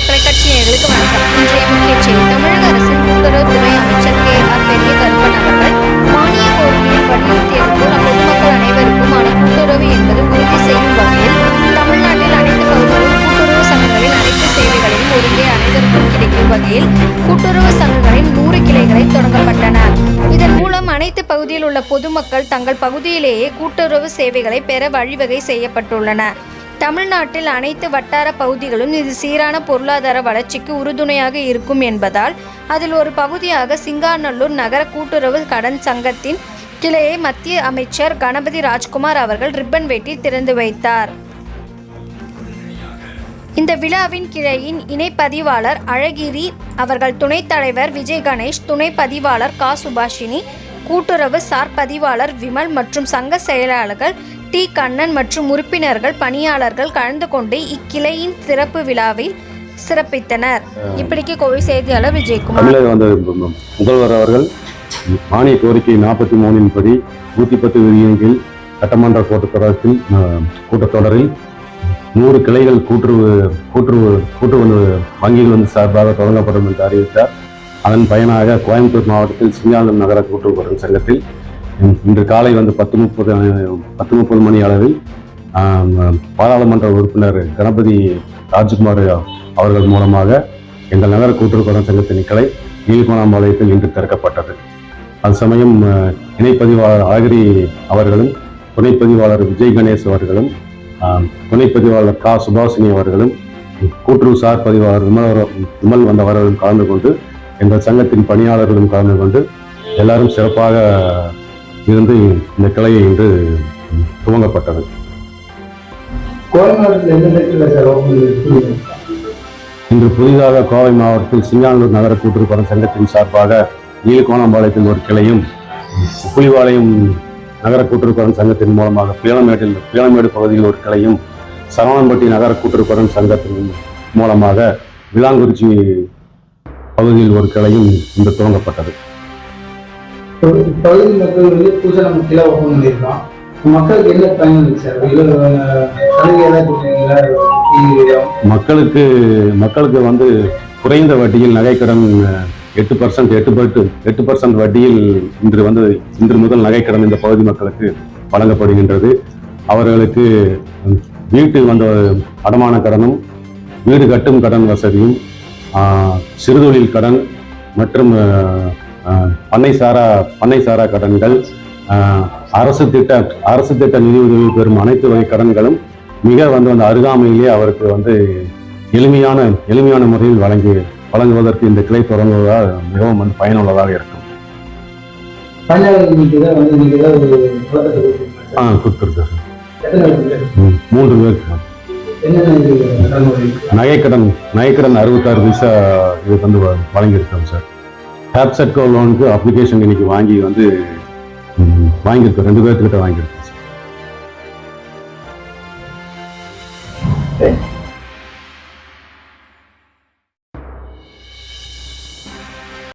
தொலைக்காட்சி நேயர்களுக்கு வணக்கம். இன்றைய முக்கிய செய்தி. தமிழக அரசின் கூட்டுறவுத்துறை அமைச்சர் KR பெரியகருப்பன் அவர்கள் மானிய கோரிக்கையில் வலியுறுத்தியது போல் பொதுமக்கள் அனைவருக்குமான கூட்டுறவு என்பது உறுதி செய்யும் வகையில் தமிழ்நாட்டில் அனைத்து பகுதிகளிலும் கூட்டுறவு சங்கங்களின் அனைத்து சேவைகளையும் ஒருங்கே அனைவருக்கும் கிடைக்கும் வகையில் கூட்டுறவு சங்கங்களின் 100 கிளைகளை தொடங்கப்பட்டன. இதன் மூலம் அனைத்து பகுதியில் உள்ள பொதுமக்கள் தங்கள் பகுதியிலேயே கூட்டுறவு சேவைகளை பெற வழிவகை செய்யப்பட்டுள்ளன. தமிழ்நாட்டில் அனைத்து வட்டார பகுதிகளும் இது சீரான பொருளாதார வளர்ச்சிக்கு உறுதுணையாக இருக்கும் என்பதால் அதில் ஒரு பகுதியாக சிங்காநல்லூர் நகர கூட்டுறவு கடன் சங்கத்தின் கிளையை மத்திய அமைச்சர் கணபதி ராஜ்குமார் அவர்கள் ரிப்பன் வெட்டி திறந்து வைத்தார். இந்த விழாவின் கிளையின் இணை பதிவாளர் அழகிரி அவர்கள், துணைத் தலைவர் விஜய் கணேஷ், துணை பதிவாளர் கா சுபாஷினி, கூட்டுறவு சார் பதிவாளர் விமல் மற்றும் சங்க செயலாளர்கள் டி கண்ணன் மற்றும் உறுப்பினர்கள் பணியாளர்கள் கலந்து கொண்டு இக்கிளையின் சிறப்பு விழாவில் சிறப்பித்தனர். இப்படிக்கு கோவை செய்தியாளர் விஜயகுமார். முதல்வர் அவர்கள் மானிய கோரிக்கை 43 படி 110 விதியின் கீழ் சட்டமன்ற கூட்டத்தொடரில் 100 கிளைகள் கூட்டுறவு வங்கிகள் சார்பாக தொடங்கப்படும் என்று அறிவித்தார். அதன் பயனாக கோயம்புத்தூர் மாவட்டத்தில் சிங்காநல்லூர் நகர கூட்டுறவு கடன் சங்கத்தில் இன்று காலை 10:30 மணி அளவில் பாராளுமன்ற உறுப்பினர் கணபதி ராஜ்குமார் அவர்கள் மூலமாக எங்கள் நகர கூட்டுறவு கடன் சங்கத்தின் கிளை நீலகோணாம்பாளையத்தில் இன்று திறக்கப்பட்டது. அது சமயம் இணை பதிவாளர் அழகிரி அவர்களும், துணை பதிவாளர் விஜய் கணேஷ் அவர்களும், துணை பதிவாளர் கா சுபாஷினி அவர்களும், கூட்டுறவு சார் பதிவாளர் விமல் வந்தவர்களும் கலந்து கொண்டு எங்கள் சங்கத்தின் பணியாளர்களும் கலந்து கொண்டு எல்லாரும் சிறப்பாக இருந்து இந்த கிளையை இன்று துவங்கப்பட்டது. இன்று புதிதாக கோவை மாவட்டத்தில் சிங்காநல்லூர் நகர கூட்டுறவு கடன் சங்கத்தின் சார்பாக நீலகோணாம்பாளையத்தில் ஒரு கிளையும், புலிவாளையம் நகர கூட்டுறவு கடன் சங்கத்தின் மூலமாக பீளமேடு பகுதியில் ஒரு கிளையும், சரவணம்பட்டி நகர கூட்டுறவு கடன் சங்கத்தின் மூலமாக விளாங்குறிச்சி பகுதியில் ஒரு கிளையும் இன்று துவங்கப்பட்டது. பகுதி மக்கள் புதுசாக நம்ம கிளை ஓப்பன் பண்ணியிருக்கோம். மக்களுக்கு என்ன பயன் சார்? மக்களுக்கு குறைந்த வட்டியில் நகைக்கடன் 8% வட்டியில் இன்று முதல் நகைக்கடன் இந்த பகுதி மக்களுக்கு வழங்கப்படுகின்றது. அவர்களுக்கு வீட்டு அடமான கடனும், வீடு கட்டும் கடன் வசதியும், சிறுதொழில் கடன் மற்றும் பண்ணை சாரா கடன்கள், அரசு திட்ட நிதி உதவி பெறும் அனைத்து வகை கடன்களும் மிக அருகாமையிலே அவருக்கு எளிமையான முறையில் வழங்குவதற்கு இந்த கிளை தொடங்குவதால் மிகவும் பயனுள்ளதாக இருக்கும். கொடுத்துருக்கேன் 3 பேருக்கு. நகைக்கடன் 66 பைசா இது வழங்கியிருக்கோம் சார். ஹேப்செட்கோ லோனுக்கு அப்ளிகேஷன் இன்னைக்கு வாங்கியிருக்கோம். 2 பேர்த்துக்கிட்ட வாங்கியிருக்கோம் சார்.